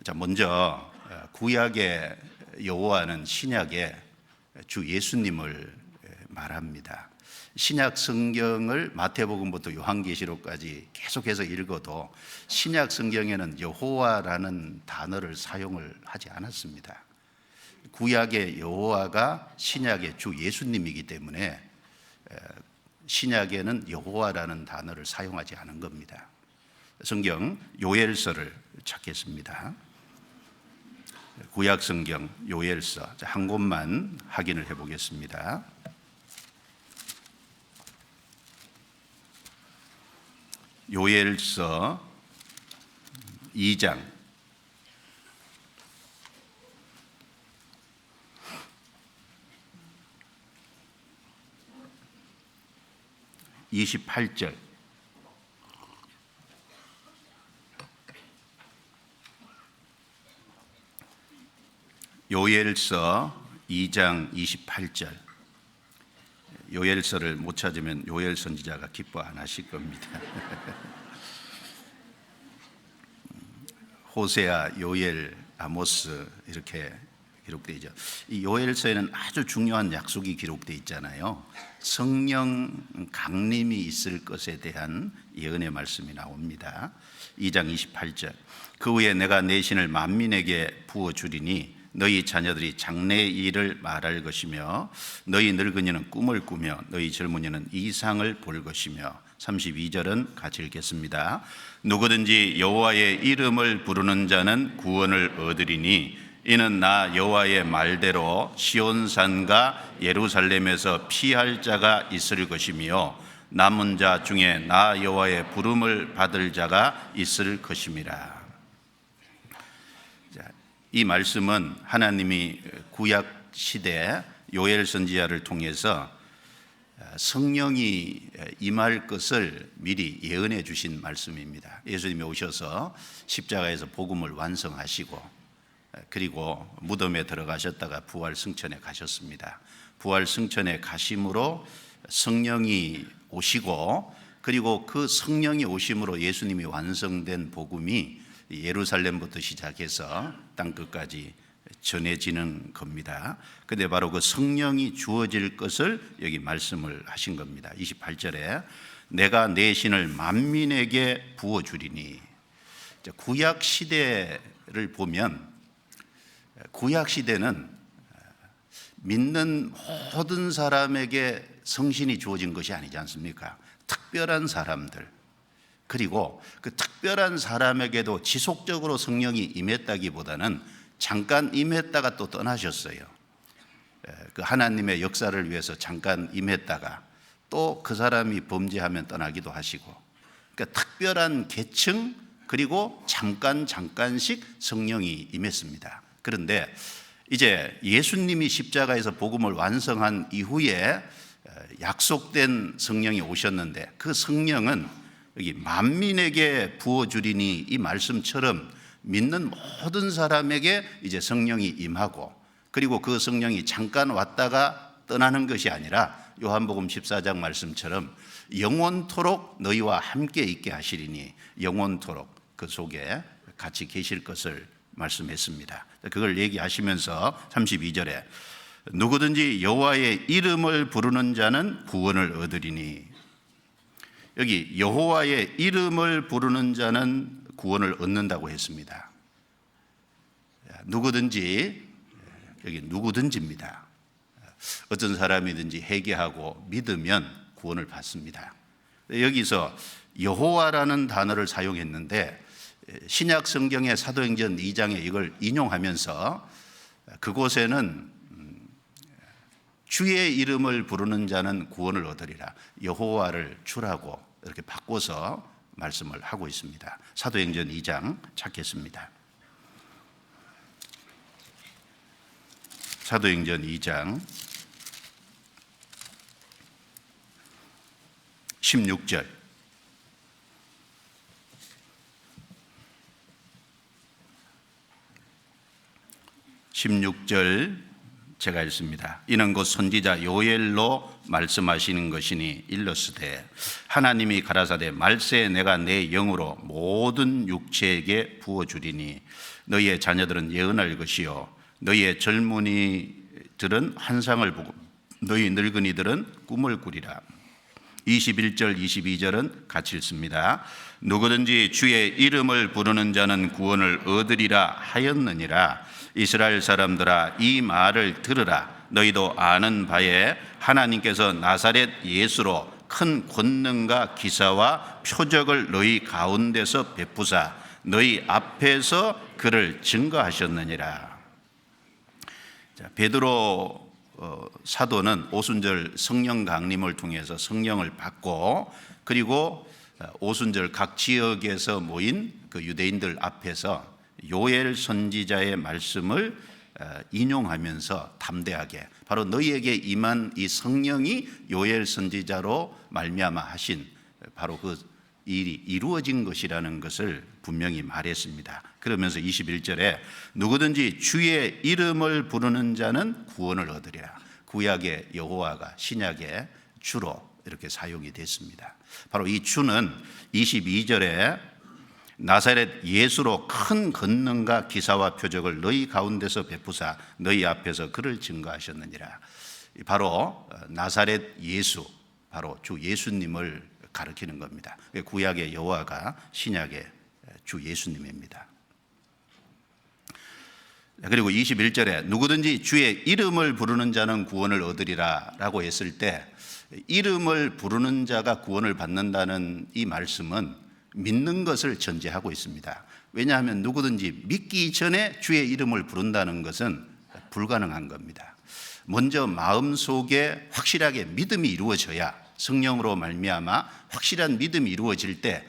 자, 먼저 구약의 여호와는 신약의 주 예수님을 말합니다. 신약 성경을 마태복음부터 요한계시록까지 계속해서 읽어도 신약 성경에는 여호와라는 단어를 사용을 하지 않았습니다. 구약의 여호와가 신약의 주 예수님이기 때문에 신약에는 여호와라는 단어를 사용하지 않은 겁니다. 성경 요엘서를 찾겠습니다. 구약 성경 요엘서 한 곳만 확인을 해보겠습니다. 요엘서 2장 28절. 요엘서 2장 28절. 요엘서를 못 찾으면 요엘 선지자가 기뻐 안 하실 겁니다. 호세아, 요엘, 아모스 이렇게 기록되어 있죠. 이 요엘서에는 아주 중요한 약속이 기록되어 있잖아요. 성령 강림이 있을 것에 대한 예언의 말씀이 나옵니다. 2장 28절. 그 후에 내가 내 신을 만민에게 부어주리니 너희 자녀들이 장래의 일을 말할 것이며 너희 늙은이는 꿈을 꾸며 너희 젊은이는 이상을 볼 것이며 32절은 같이 읽겠습니다. 누구든지 여호와의 이름을 부르는 자는 구원을 얻으리니 이는 나 여호와의 말대로 시온산과 예루살렘에서 피할 자가 있을 것이며 남은 자 중에 나 여호와의 부름을 받을 자가 있을 것임이라. 이 말씀은 하나님이 구약 시대 요엘 선지자를 통해서 성령이 임할 것을 미리 예언해 주신 말씀입니다. 예수님이 오셔서 십자가에서 복음을 완성하시고 그리고 무덤에 들어가셨다가 부활 승천에 가셨습니다. 부활 승천에 가심으로 성령이 오시고 그리고 그 성령이 오심으로 예수님이 완성된 복음이 예루살렘부터 시작해서 땅끝까지 전해지는 겁니다. 근데 바로 그 성령이 주어질 것을 여기 말씀을 하신 겁니다. 28절에 내가 내 신을 만민에게 부어주리니. 구약 시대를 보면 구약 시대는 믿는 모든 사람에게 성신이 주어진 것이 아니지 않습니까? 특별한 사람들 그리고 그 특별한 사람에게도 지속적으로 성령이 임했다기보다는 잠깐 임했다가 또 떠나셨어요. 그 하나님의 역사를 위해서 잠깐 임했다가 또 그 사람이 범죄하면 떠나기도 하시고, 그러니까 특별한 계층 그리고 잠깐씩 성령이 임했습니다. 그런데 이제 예수님이 십자가에서 복음을 완성한 이후에 약속된 성령이 오셨는데 그 성령은 여기 만민에게 부어주리니 이 말씀처럼 믿는 모든 사람에게 이제 성령이 임하고 그리고 그 성령이 잠깐 왔다가 떠나는 것이 아니라 요한복음 14장 말씀처럼 영원토록 너희와 함께 있게 하시리니 영원토록 그 속에 같이 계실 것을 말씀했습니다. 그걸 얘기하시면서 32절에 누구든지 여호와의 이름을 부르는 자는 구원을 얻으리니, 여기 여호와의 이름을 부르는 자는 구원을 얻는다고 했습니다. 누구든지, 여기 누구든지입니다. 어떤 사람이든지 회개하고 믿으면 구원을 받습니다. 여기서 여호와라는 단어를 사용했는데 신약 성경의 사도행전 2장에 이걸 인용하면서 그곳에는 주의 이름을 부르는 자는 구원을 얻으리라, 여호와를 주라고 이렇게 바꿔서 말씀을 하고 있습니다. 사도행전 2장 찾겠습니다. 사도행전 2장 16절. 제가 읽습니다. 이는 곧 선지자 요엘로 말씀하시는 것이니 일러스되 하나님이 가라사대 말세 내가 내 영으로 모든 육체에게 부어주리니 너희의 자녀들은 예언할 것이요 너희의 젊은이들은 환상을 보고 너희 늙은이들은 꿈을 꾸리라. 21절 22절은 같이 읽습니다. 누구든지 주의 이름을 부르는 자는 구원을 얻으리라 하였느니라. 이스라엘 사람들아 이 말을 들으라. 너희도 아는 바에 하나님께서 나사렛 예수로 큰 권능과 기사와 표적을 너희 가운데서 베푸사 너희 앞에서 그를 증거하셨느니라. 자, 베드로 사도는 오순절 성령 강림을 통해서 성령을 받고 그리고 오순절 각 지역에서 모인 그 유대인들 앞에서 요엘 선지자의 말씀을 인용하면서 담대하게 바로 너희에게 임한 이 성령이 요엘 선지자로 말미암아 하신 바로 그 일이 이루어진 것이라는 것을 분명히 말했습니다. 그러면서 21절에 누구든지 주의 이름을 부르는 자는 구원을 얻으리라. 구약의 여호와가 신약의 주로 이렇게 사용이 됐습니다. 바로 이 주는 22절에 나사렛 예수로 큰 권능과 기사와 표적을 너희 가운데서 베푸사 너희 앞에서 그를 증거하셨느니라. 바로 나사렛 예수, 바로 주 예수님을 가리키는 겁니다. 구약의 여호와가 신약의 주 예수님입니다. 그리고 21절에 누구든지 주의 이름을 부르는 자는 구원을 얻으리라 라고 했을 때 이름을 부르는 자가 구원을 받는다는 이 말씀은 믿는 것을 전제하고 있습니다. 왜냐하면 누구든지 믿기 전에 주의 이름을 부른다는 것은 불가능한 겁니다. 먼저 마음속에 확실하게 믿음이 이루어져야 성령으로 말미암아 확실한 믿음이 이루어질 때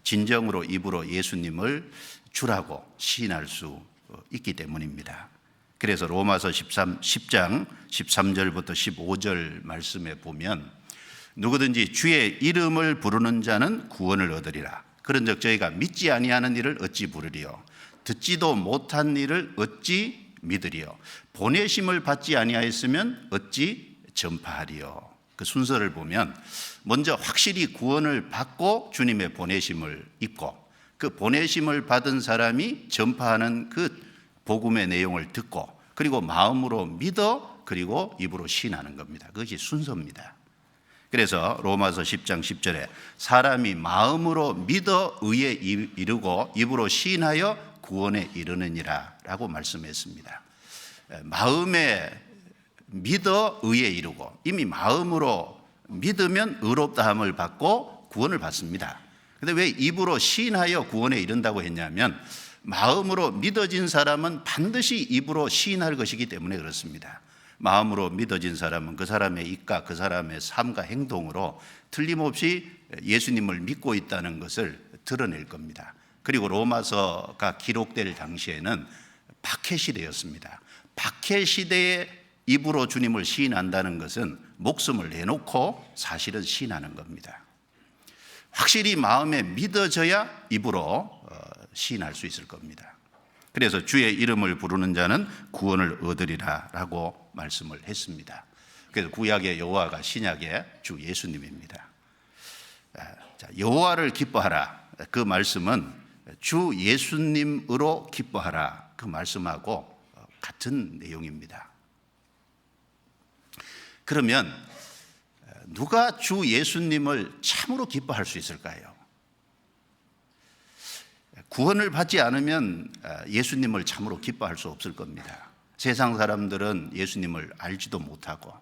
진정으로 입으로 예수님을 주라고 시인할 수 있기 때문입니다. 그래서 로마서 10장 13절부터 15절 말씀에 보면 누구든지 주의 이름을 부르는 자는 구원을 얻으리라. 그런즉 저희가 믿지 아니하는 일을 어찌 부르리요 듣지도 못한 일을 어찌 믿으리요 보내심을 받지 아니하였으면 어찌 전파하리요. 그 순서를 보면 먼저 확실히 구원을 받고 주님의 보내심을 입고 그 보내심을 받은 사람이 전파하는 그 복음의 내용을 듣고 그리고 마음으로 믿어 그리고 입으로 시인하는 겁니다. 그것이 순서입니다. 그래서 로마서 10장 10절에 사람이 마음으로 믿어 의에 이르고 입으로 시인하여 구원에 이르느니라 라고 말씀했습니다. 마음에 믿어 의에 이르고 이미 마음으로 믿으면 의롭다함을 받고 구원을 받습니다. 그런데 왜 입으로 시인하여 구원에 이른다고 했냐면 마음으로 믿어진 사람은 반드시 입으로 시인할 것이기 때문에 그렇습니다. 마음으로 믿어진 사람은 그 사람의 입과 그 사람의 삶과 행동으로 틀림없이 예수님을 믿고 있다는 것을 드러낼 겁니다. 그리고 로마서가 기록될 당시에는 박해시대였습니다. 박해시대에 입으로 주님을 시인한다는 것은 목숨을 내놓고 사실은 시인하는 겁니다. 확실히 마음에 믿어져야 입으로 시인할 수 있을 겁니다. 그래서 주의 이름을 부르는 자는 구원을 얻으리라 라고 말씀을 했습니다. 그래서 구약의 여호와가 신약의 주 예수님입니다. 여호와를 기뻐하라 그 말씀은 주 예수님으로 기뻐하라 그 말씀하고 같은 내용입니다. 그러면 누가 주 예수님을 참으로 기뻐할 수 있을까요? 구원을 받지 않으면 예수님을 참으로 기뻐할 수 없을 겁니다. 세상 사람들은 예수님을 알지도 못하고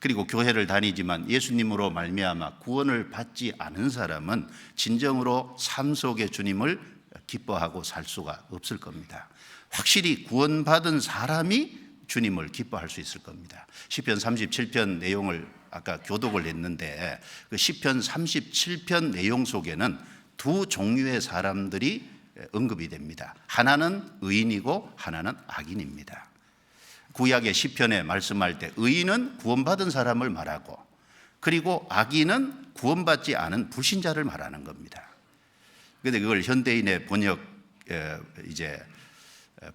그리고 교회를 다니지만 예수님으로 말미암아 구원을 받지 않은 사람은 진정으로 삶 속에 주님을 기뻐하고 살 수가 없을 겁니다. 확실히 구원받은 사람이 주님을 기뻐할 수 있을 겁니다. 시편 37편 내용을 아까 교독을 했는데 그 시편 37편 내용 속에는 두 종류의 사람들이 언급이 됩니다. 하나는 의인이고 하나는 악인입니다. 구약의 시편에 말씀할 때 의인은 구원받은 사람을 말하고 그리고 악인은 구원받지 않은 불신자를 말하는 겁니다. 그런데 그걸 현대인의 번역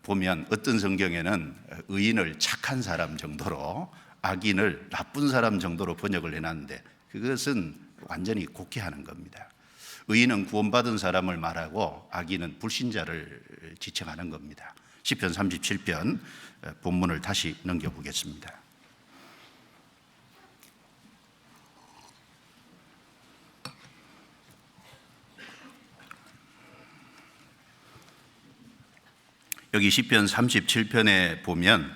보면 어떤 성경에는 의인을 착한 사람 정도로, 악인을 나쁜 사람 정도로 번역을 해놨는데 그것은 완전히 곡해하는 겁니다. 의인은 구원받은 사람을 말하고 악인은 불신자를 지칭하는 겁니다. 시편 37편 본문을 다시 넘겨보겠습니다. 여기 시편 37편에 보면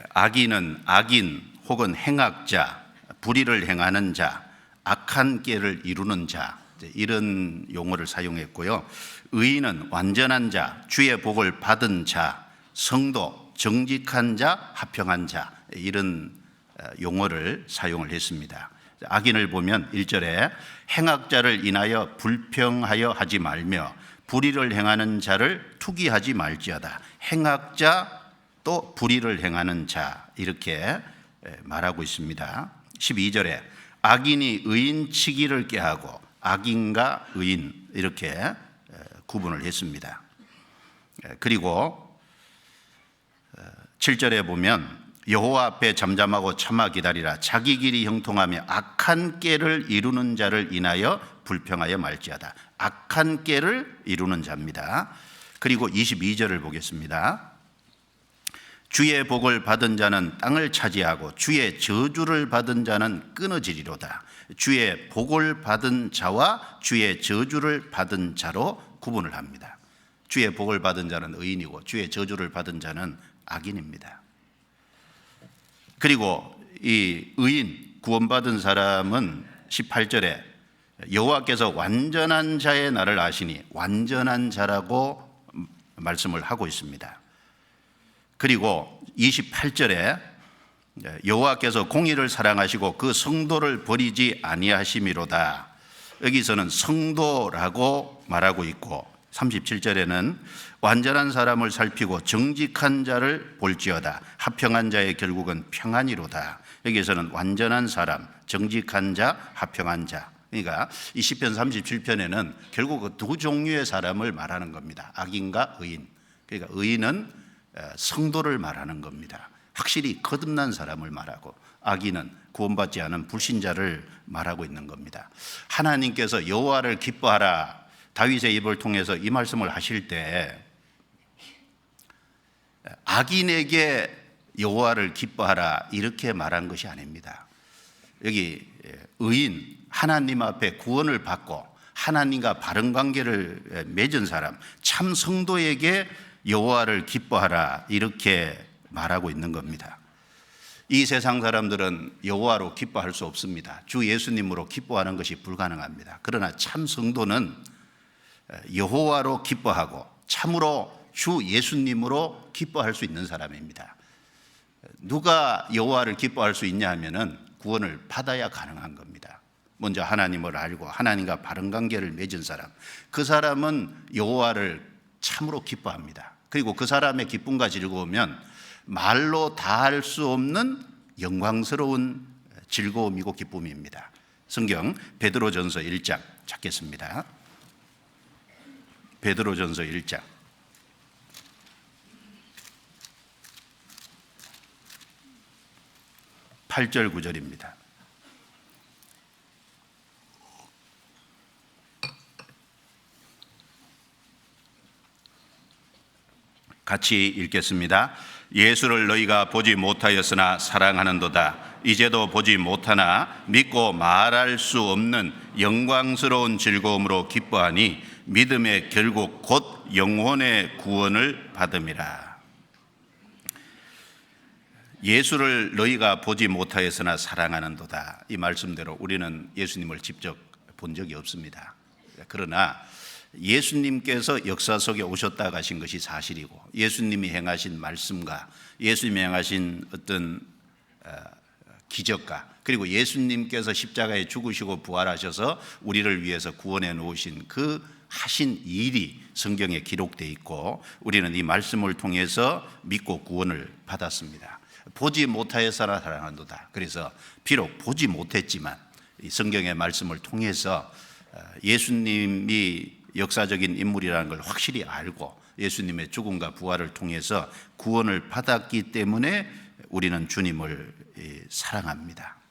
악인은 악인 혹은 행악자, 불의를 행하는 자, 악한 꾀를 이루는 자, 이런 용어를 사용했고요. 의인은 완전한 자, 주의 복을 받은 자, 성도, 정직한 자, 합평한 자, 이런 용어를 사용을 했습니다. 악인을 보면 1절에 행악자를 인하여 불평하여 하지 말며 불의를 행하는 자를 투기하지 말지어다. 행악자 또 불의를 행하는 자, 이렇게 말하고 있습니다. 12절에 악인이 의인치기를 꾀하고 악인과 의인, 이렇게 구분을 했습니다. 그리고 7절에 보면 여호와 앞에 잠잠하고 참아 기다리라. 자기 길이 형통하며 악한 꾀를 이루는 자를 인하여 불평하여 말지어다. 악한 꾀를 이루는 자입니다. 그리고 22절을 보겠습니다. 주의 복을 받은 자는 땅을 차지하고 주의 저주를 받은 자는 끊어지리로다. 주의 복을 받은 자와 주의 저주를 받은 자로 구분을 합니다. 주의 복을 받은 자는 의인이고 주의 저주를 받은 자는 악인입니다. 그리고 이 의인, 구원받은 사람은 18절에 여호와께서 완전한 자의 날을 아시니, 완전한 자라고 말씀을 하고 있습니다. 그리고 28절에 여호와께서 공의를 사랑하시고 그 성도를 버리지 아니하심이로다. 여기서는 성도라고 말하고 있고 37절에는 완전한 사람을 살피고 정직한 자를 볼지어다. 합평한 자의 결국은 평안이로다. 여기서는 완전한 사람, 정직한 자, 합평한 자. 그러니까 이 시편 37편에는 결국 그 두 종류의 사람을 말하는 겁니다. 악인과 의인. 그러니까 의인은 성도를 말하는 겁니다. 확실히 거듭난 사람을 말하고, 악인은 구원받지 않은 불신자를 말하고 있는 겁니다. 하나님께서 여호와를 기뻐하라, 다윗의 입을 통해서 이 말씀을 하실 때 악인에게 여호와를 기뻐하라 이렇게 말한 것이 아닙니다. 여기 의인, 하나님 앞에 구원을 받고 하나님과 바른 관계를 맺은 사람, 참 성도에게 여호와를 기뻐하라 이렇게 말하고 있는 겁니다. 이 세상 사람들은 여호와로 기뻐할 수 없습니다. 주 예수님으로 기뻐하는 것이 불가능합니다. 그러나 참 성도는 여호와로 기뻐하고 참으로 주 예수님으로 기뻐할 수 있는 사람입니다. 누가 여호와를 기뻐할 수 있냐 하면은 구원을 받아야 가능한 겁니다. 먼저 하나님을 알고 하나님과 바른 관계를 맺은 사람, 그 사람은 여호와를 참으로 기뻐합니다. 그리고 그 사람의 기쁨과 즐거우면 말로 다 할 수 없는 영광스러운 즐거움이고 기쁨입니다. 성경 베드로전서 1장 찾겠습니다. 베드로전서 1장 8절 9절입니다. 같이 읽겠습니다. 예수를 너희가 보지 못하였으나 사랑하는도다. 이제도 보지 못하나 믿고 말할 수 없는 영광스러운 즐거움으로 기뻐하니 믿음의 결국 곧 영혼의 구원을 받음이라. 예수를 너희가 보지 못하였으나 사랑하는도다. 이 말씀대로 우리는 예수님을 직접 본 적이 없습니다. 그러나 예수님께서 역사 속에 오셨다 가신 것이 사실이고, 예수님이 행하신 말씀과 예수님이 행하신 어떤 기적과, 그리고 예수님께서 십자가에 죽으시고 부활하셔서 우리를 위해서 구원해 놓으신 그 하신 일이 성경에 기록되어 있고, 우리는 이 말씀을 통해서 믿고 구원을 받았습니다. 보지 못하였으나 사랑한도다. 그래서 비록 보지 못했지만 이 성경의 말씀을 통해서 예수님이 역사적인 인물이라는 걸 확실히 알고, 예수님의 죽음과 부활을 통해서 구원을 받았기 때문에 우리는 주님을 사랑합니다.